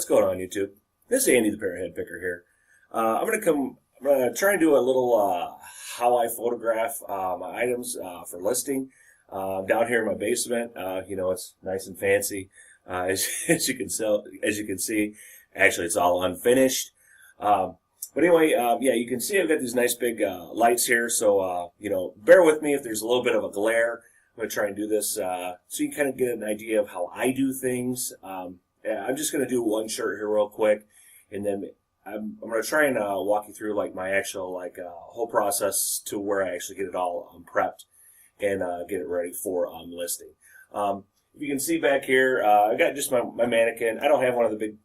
going on, YouTube? This is Andy the Parrot Picker here. I'm gonna try and do a little how I photograph my items for listing. Down here in my basement, it's nice and fancy. As you can see, actually it's all unfinished. But anyway, yeah, you can see I've got these nice big lights here. So bear with me if there's a little bit of a glare. I'm gonna try and do this so you can kind of get an idea of how I do things. Yeah, I'm just going to do one shirt here real quick, and then I'm going to try and walk you through like my actual whole process to where I actually get it all prepped and get it ready for listing. If you can see back here, I got just my mannequin. I don't have one of the big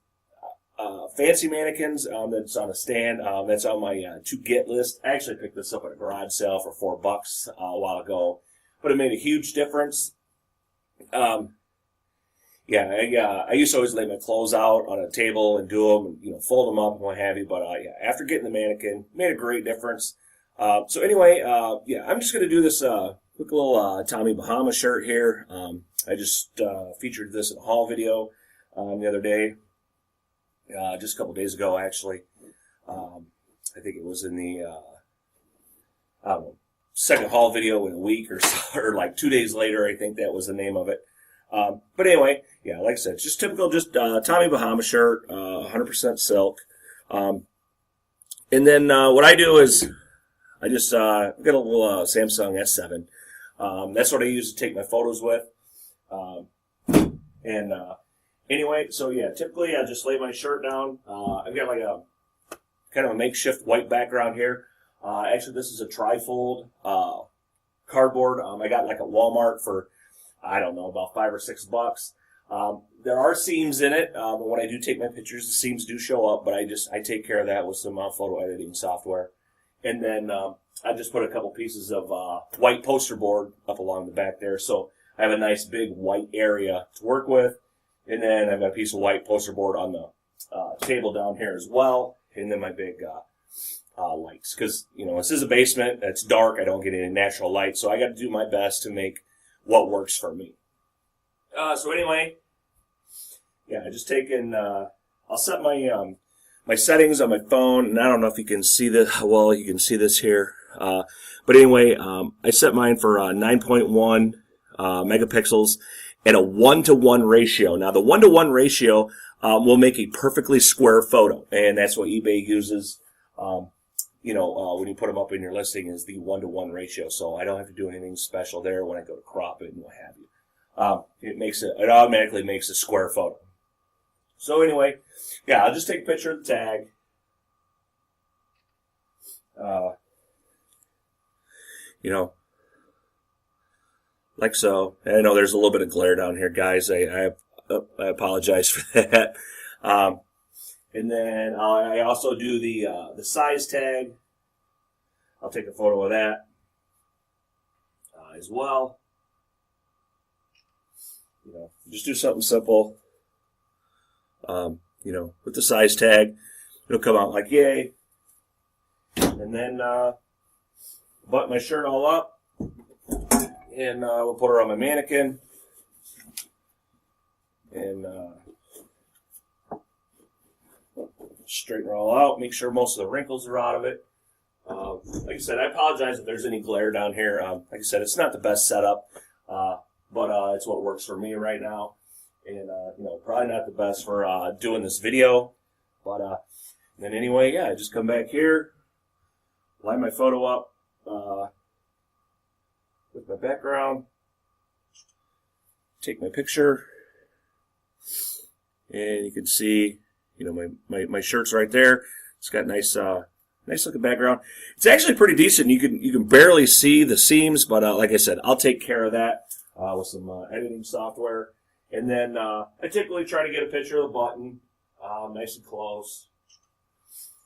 fancy mannequins that's on a stand. That's on my to get list. I actually picked this up at a garage sale for $4 a while ago, but it made a huge difference. Yeah, I used to always lay my clothes out on a table and do them, and fold them up and what have you. But yeah, after getting the mannequin, it made a great difference. So anyway, yeah, I'm just gonna do this quick little Tommy Bahama shirt here. I just featured this in a haul video the other day, just a couple days ago actually. I think it was in the I don't know, second haul video in a week or so, or like 2 days later. I think that was the name of it. But anyway, yeah, like I said, it's just typical, Tommy Bahama shirt, 100% silk. And then what I do is I just got a little Samsung S7. That's what I use to take my photos with. Anyway, so yeah, typically I just lay my shirt down. I've got like a kind of a makeshift white background here. Actually, this is a trifold cardboard. I got like a Walmart for, I don't know, about $5 or $6. There are seams in it, but when I do take my pictures, the seams do show up, but I take care of that with some photo editing software. And then I just put a couple pieces of white poster board up along the back there, so I have a nice big white area to work with. And then I've got a piece of white poster board on the table down here as well, and then my big lights. Because, this is a basement, it's dark, I don't get any natural light, so I got to do my best to make what works for me. So anyway, yeah, I just taken, I'll set my my settings on my phone, and I don't know if you can see this. Well, you can see this here. But anyway, I set mine for 9.1 megapixels at a 1-to-1 ratio. Now, the 1-to-1 ratio will make a perfectly square photo, and that's what eBay uses. When you put them up in your listing, is the 1-to-1 ratio. So I don't have to do anything special there when I go to crop it and what have you. It automatically makes a square photo. So anyway, yeah, I'll just take a picture of the tag. Like so. And I know there's a little bit of glare down here, guys. I apologize for that. And then I also do the size tag. I'll take a photo of that as well. Just do something simple. With the size tag, it'll come out like yay. And then button my shirt all up, and we'll put her on my mannequin. And straighten her all out, make sure most of the wrinkles are out of it. Like I said, I apologize if there's any glare down here. Like I said, it's not the best setup, but it's what works for me right now. And, probably not the best for doing this video. But then anyway, yeah, I just come back here, line my photo up with my background, take my picture, and you can see, my shirt's right there. It's got nice looking background. It's actually pretty decent. You can barely see the seams, but like I said, I'll take care of that with some editing software. And then I typically try to get a picture of the button, nice and close.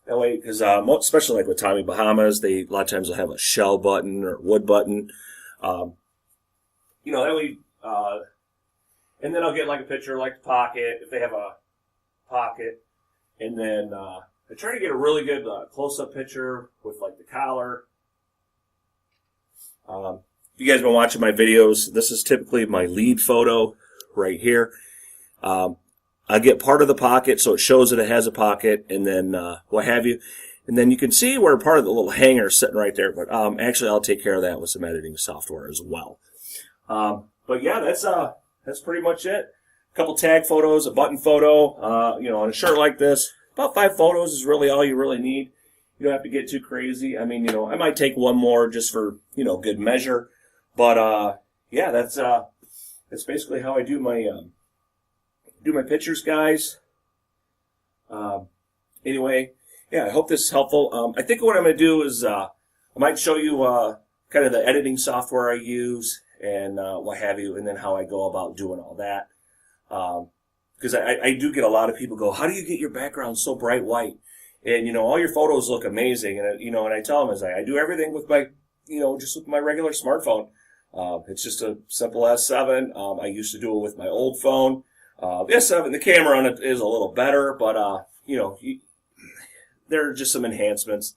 That way, because especially like with Tommy Bahamas, a lot of times they'll have a shell button or wood button. That way. And then I'll get like a picture like the pocket if they have a pocket. And then I try to get a really good close-up picture with like the collar. If you guys have been watching my videos, this is typically my lead photo right here. I get part of the pocket, so it shows that it has a pocket, and then what have you. And then you can see where part of the little hanger is sitting right there. But actually, I'll take care of that with some editing software as well. But yeah, that's pretty much it. A couple tag photos, a button photo. On a shirt like this, about 5 photos is really all you really need. You don't have to get too crazy. I mean, I might take one more just for good measure. But yeah, that's basically how I do my pictures, guys. Anyway, yeah, I hope this is helpful. I think what I'm going to do is I might show you kind of the editing software I use and what have you, and then how I go about doing all that. Because I do get a lot of people go, how do you get your background so bright white? And, all your photos look amazing. And, and I tell them, I do everything with my, just with my regular smartphone. It's just a simple S7. I used to do it with my old phone. The S7, the camera on it is a little better, but, there are just some enhancements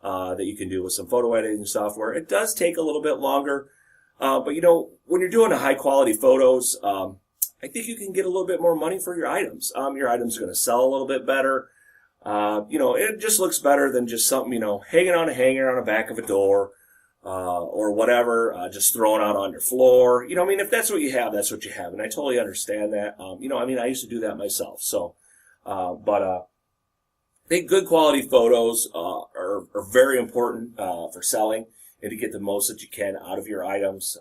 that you can do with some photo editing software. It does take a little bit longer, but, when you're doing high-quality photos, I think you can get a little bit more money for your items. Your items are going to sell a little bit better. It just looks better than just something, hanging on a hanger on the back of a door, or whatever, just thrown out on your floor. If that's what you have, that's what you have. And I totally understand that. I used to do that myself. So, but I think good quality photos, are very important, for selling and to get the most that you can out of your items.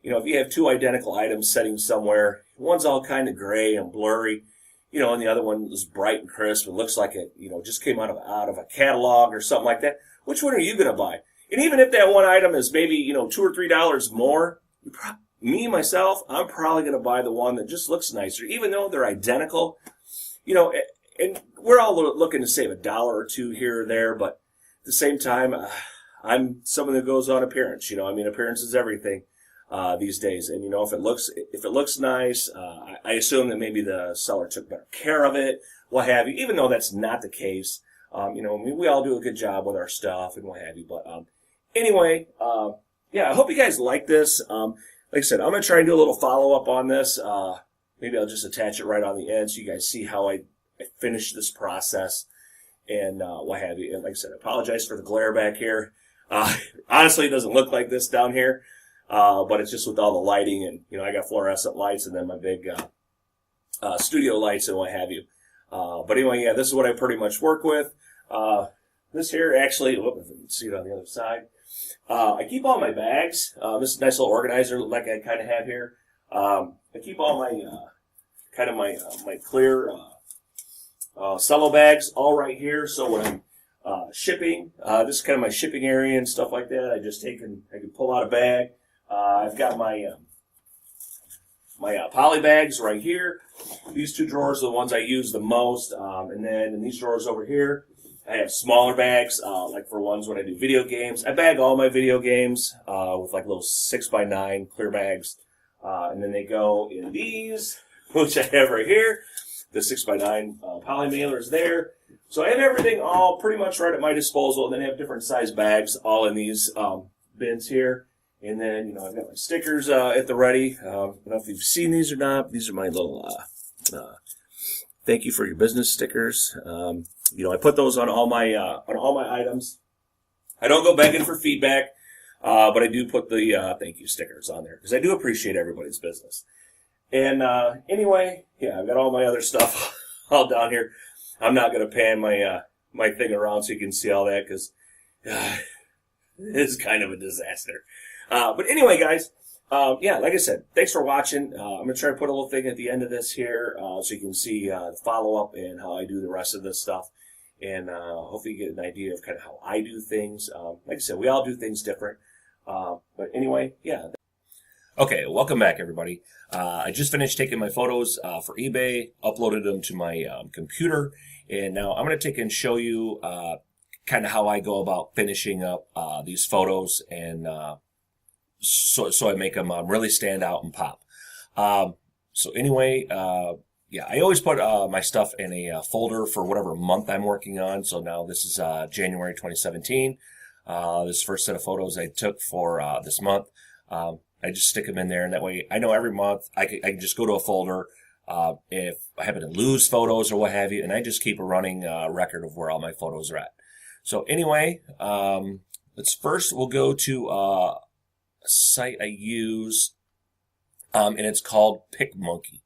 If you have 2 identical items sitting somewhere, one's all kind of gray and blurry, and the other one is bright and crisp and looks like it, just came out of a catalog or something like that. Which one are you going to buy? And even if that one item is maybe, $2 or $3 more, myself, I'm probably going to buy the one that just looks nicer, even though they're identical. And we're all looking to save $1 or $2 here or there, but at the same time, I'm someone that goes on appearance. Appearance is everything. These days, and if it looks nice, I assume that maybe the seller took better care of it, what have you. Even though that's not the case, we all do a good job with our stuff and what have you. But anyway, yeah, I hope you guys like this. Like I said, I'm gonna try and do a little follow up on this. Maybe I'll just attach it right on the end so you guys see how I finish this process and what have you. And like I said, I apologize for the glare back here. Honestly, it doesn't look like this down here. But it's just with all the lighting and, I got fluorescent lights and then my big, studio lights and what have you. But anyway, yeah, this is what I pretty much work with. This here actually, if you can see it on the other side. I keep all my bags. This is a nice little organizer like I kind of have here. I keep all my, my clear, cello bags all right here. So when I'm, shipping, this is kind of my shipping area and stuff like that. I can pull out a bag. I've got my poly bags right here. These 2 drawers are the ones I use the most. And then in these drawers over here, I have smaller bags, like for ones when I do video games. I bag all my video games with like little 6x9 clear bags. And then they go in these, which I have right here. The 6x9 poly mailers there. So I have everything all pretty much right at my disposal. And then I have different size bags all in these bins here. And then, I've got my stickers at the ready. I don't know if you've seen these or not. These are my little thank you for your business stickers. I put those on all my items. I don't go begging for feedback, but I do put the thank you stickers on there because I do appreciate everybody's business. And anyway, yeah, I've got all my other stuff all down here. I'm not going to pan my thing around so you can see all that because it's kind of a disaster. But anyway, guys, yeah, like I said, thanks for watching. I'm going to try to put a little thing at the end of this here so you can see the follow-up and how I do the rest of this stuff. And hopefully you get an idea of kind of how I do things. Like I said, we all do things different. But anyway, yeah. Okay, welcome back, everybody. I just finished taking my photos for eBay, uploaded them to my computer, and now I'm going to take and show you kind of how I go about finishing up these photos and so I make them really stand out and pop. So anyway, yeah, I always put my stuff in a folder for whatever month I'm working on. So now this is January 2017. This first set of photos I took for this month. I just stick them in there, and that way I know every month I can just go to a folder, if I happen to lose photos or what have you, and I just keep a running record of where all my photos are at. So anyway, we'll go to a site I use, and it's called PicMonkey.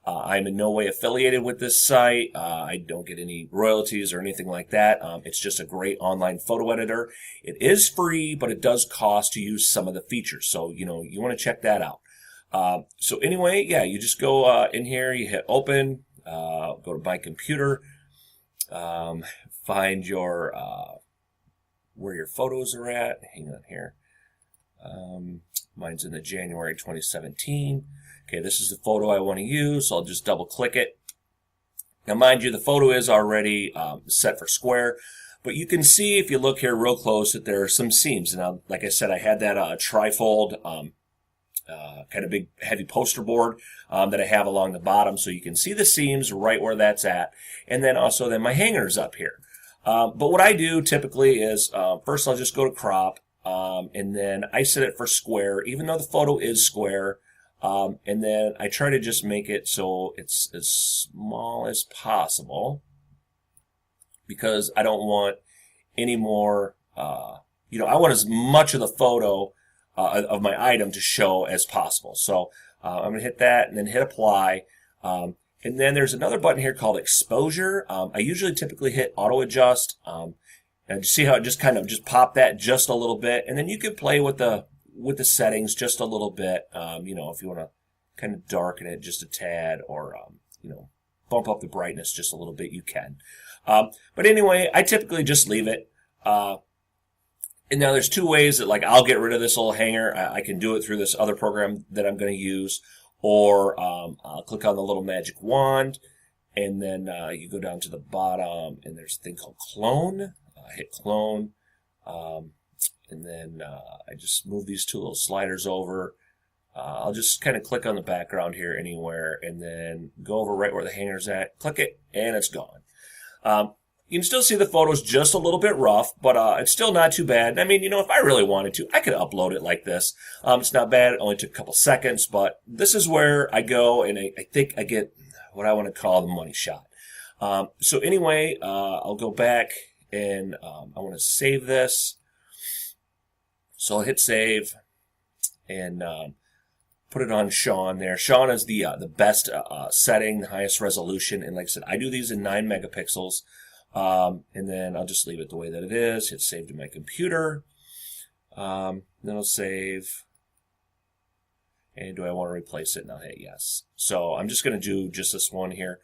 I'm in no way affiliated with this site. I don't get any royalties or anything like that. It's just a great online photo editor. It is free, but it does cost to use some of the features. So, you want to check that out. So anyway, yeah, you just go in here, you hit open, go to my computer, find your where your photos are at. Hang on here. Mine's in the January 2017. Okay, this is the photo I want to use, so I'll just double click it. Now, mind you, the photo is already set for square, but you can see if you look here real close that there are some seams. Now, like I said, I had that trifold, kind of big, heavy poster board that I have along the bottom, so you can see the seams right where that's at, and then also my hanger's up here. But what I do typically is first I'll just go to crop, and then I set it for square, even though the photo is square. And then I try to just make it so it's as small as possible because I don't want any more, I want as much of the photo of my item to show as possible. So I'm going to hit that and then hit apply. And then there's another button here called exposure. I usually typically hit auto adjust. And you see how it just kind of just pop that just a little bit. And then you can play with the settings just a little bit, if you want to kind of darken it just a tad or, bump up the brightness just a little bit, you can. But anyway, I typically just leave it. And now there's two ways that I'll get rid of this little hanger. I can do it through this other program that I'm going to use, or I'll click on the little magic wand, and then you go down to the bottom, and there's a thing called clone. Hit clone. And then I just move these two little sliders over. I'll just kind of click on the background here anywhere and then go over right where the hanger's at, click it, and it's gone. You can still see the photos just a little bit rough, but it's still not too bad. I mean, if I really wanted to, I could upload it like this. It's not bad. It only took a couple seconds, but this is where I go, and I think I get what I want to call the money shot. So anyway, I'll go back, and I want to save this. So I'll hit save and put it on Sean there. Sean is the best setting, the highest resolution. And like I said, I do these in 9 megapixels. And then I'll just leave it the way that it is. Hit save to my computer. Then I'll save. And do I want to replace it? And I'll hit yes. So I'm just going to do just this one here.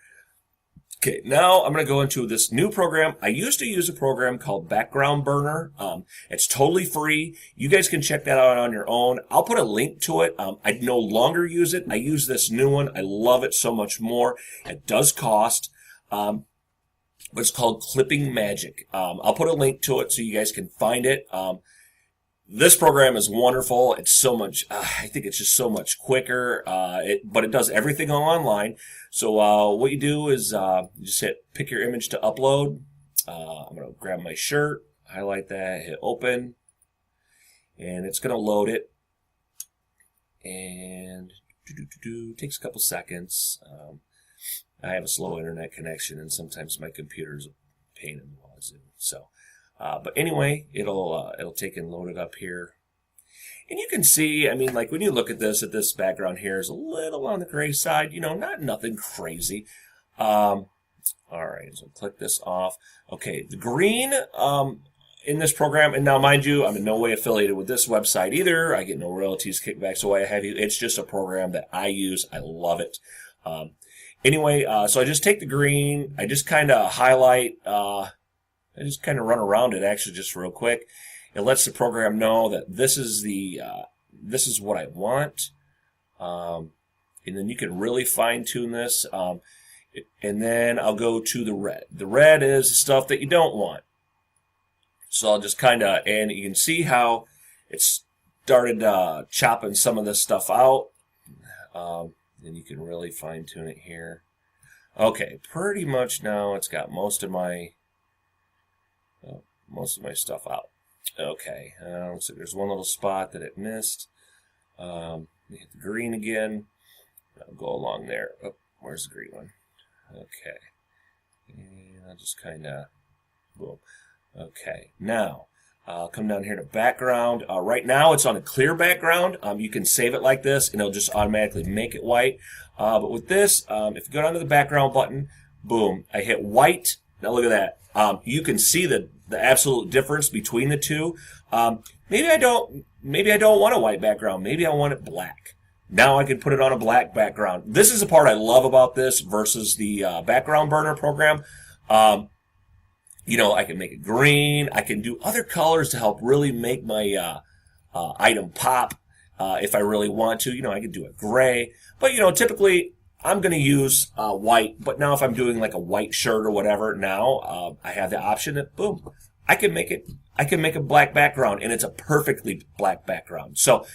Okay, now I'm going to go into this new program. I used to use a program called Background Burner. It's totally free. You guys can check that out on your own. I'll put a link to it. I no longer use it. I use this new one. I love it so much more. It does cost, but it's called Clipping Magic. I'll put a link to it so you guys can find it. This program is wonderful. It's so much, I think it's just so much quicker, but it does everything online. So what you do is you just pick your image to upload. I'm going to grab my shirt, highlight that, hit open, and it's going to load it. And takes a couple seconds. I have a slow internet connection, and sometimes my computer's a pain in the wazoo. So. But anyway, it'll take and load it up here. And you can see, I mean, when you look at this background here is a little on the gray side, nothing crazy. All right, so click this off. Okay, the green, in this program, and now mind you, I'm in no way affiliated with this website either. I get no royalties, kickbacks, so what have you. It's just a program that I use. I love it. Anyway, so I just take the green, I just kind of highlight, I just kind of run around it actually just real quick. It lets the program know that this is what I want. And then you can really fine tune this. And then I'll go to the red. The red is the stuff that you don't want. So I'll just and you can see how it's started chopping some of this stuff out. And you can really fine tune it here. Okay, pretty much now it's got most of my stuff out. Okay, so there's one little spot that it missed. Hit the green again. I'll go along there. Oh, Where's the green one? Okay. And I'll just kind of, boom. Okay. Now, I'll come down here to background. Right now, it's on a clear background. You can save it like this, and it'll just automatically make it white. But with this, if you go down to the background button, boom, I hit white. Now look at that. You can see the absolute difference between the two. Maybe I don't want a white background. Maybe I want it black. Now I can put it on a black background. This is the part I love about this versus the background burner program. You know, I can make it green. I can do other colors to help really make my item pop if I really want to. You know, I can do a gray. But, you know, typically I'm going to use white. But now if I'm doing like a white shirt or whatever, now I have the option that, boom, I can make a black background, and it's a perfectly black background. So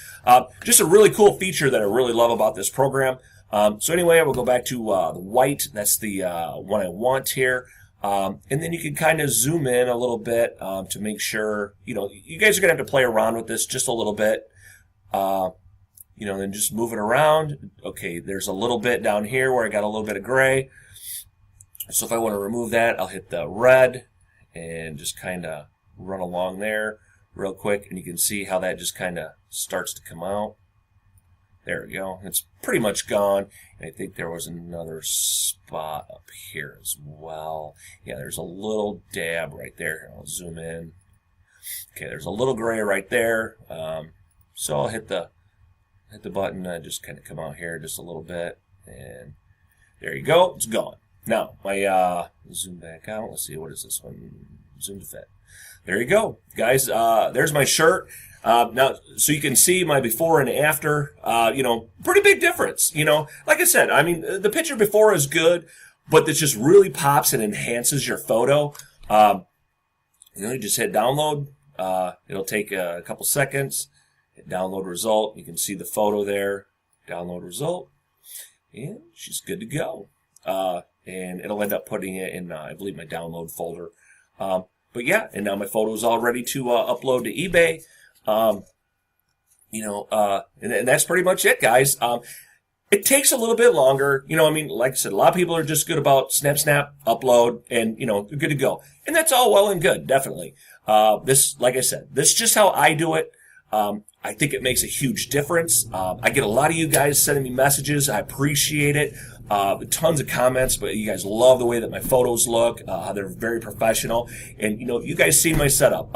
just a really cool feature that I really love about this program. So anyway, I will go back to the white. That's the one I want here. And then you can kind of zoom in a little bit to make sure, you know, you guys are going to have to play around with this just a little bit. You know, then just move it around. Okay, there's a little bit down here where I got a little bit of gray. So if I want to remove that, I'll hit the red and just kind of run along there real quick. And you can see how that just kind of starts to come out. There we go. It's pretty much gone. And I think there was another spot up here as well. Yeah, there's a little dab right there. I'll zoom in. Okay, there's a little gray right there. So I'll hit the button and just kind of come out here just a little bit. And there you go. It's gone. Now, my zoom back out. Let's see, what is this one? Zoom to fit. There you go. Guys, there's my shirt. Now, so you can see my before and after, you know, pretty big difference. You know, like I said, I mean, the picture before is good, but this just really pops and enhances your photo. You know, you just hit download. It'll take a couple seconds. Hit download result. You can see the photo there. Download result. And she's good to go. And it'll end up putting it in, I believe, my download folder. But yeah, and now my photo is all ready to upload to eBay. You know, and that's pretty much it, guys. It takes a little bit longer. You know, I mean, like I said, a lot of people are just good about snap, upload, and, you know, they're good to go. And that's all well and good, definitely. This, like I said, this is just how I do it. I think it makes a huge difference. I get a lot of you guys sending me messages. I appreciate it. Tons of comments, but you guys love the way that my photos look. They're very professional. And, you know, you guys see my setup.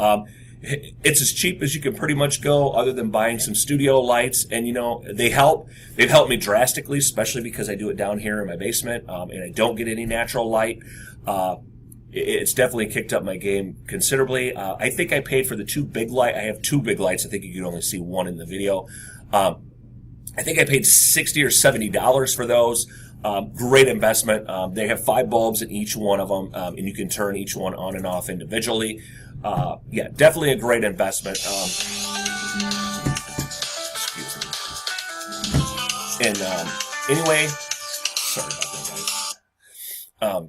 It's as cheap as you can pretty much go, other than buying some studio lights. And, you know, they help. They've helped me drastically, especially because I do it down here in my basement, and I don't get any natural light. It's definitely kicked up my game considerably. I think I paid for the two big lights. I have two big lights. I think you can only see one in the video. I think I paid $60 or $70 for those. Great investment. They have 5 bulbs in each one of them, and you can turn each one on and off individually. Yeah, definitely a great investment. Excuse me. And anyway, sorry about that, guys.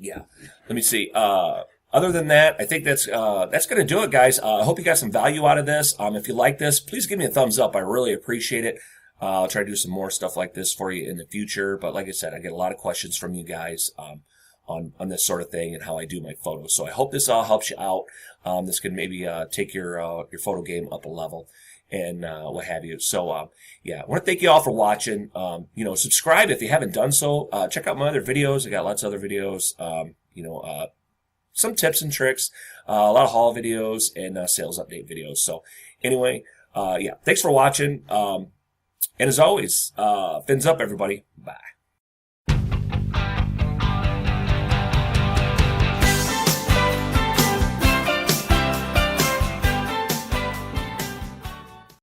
Yeah, let me see. Other than that, I think that's going to do it, guys. I hope you got some value out of this. If you like this, please give me a thumbs up. I really appreciate it. I'll try to do some more stuff like this for you in the future. But like I said, I get a lot of questions from you guys on this sort of thing and how I do my photos. So I hope this all helps you out. This can maybe take your photo game up a level and what have you. So yeah, I want to thank you all for watching. You know, subscribe if you haven't done so. Check out my other videos. I got lots of other videos. You know, some tips and tricks, a lot of haul videos and sales update videos. So anyway, yeah, thanks for watching. And as always, fins up, everybody. Bye.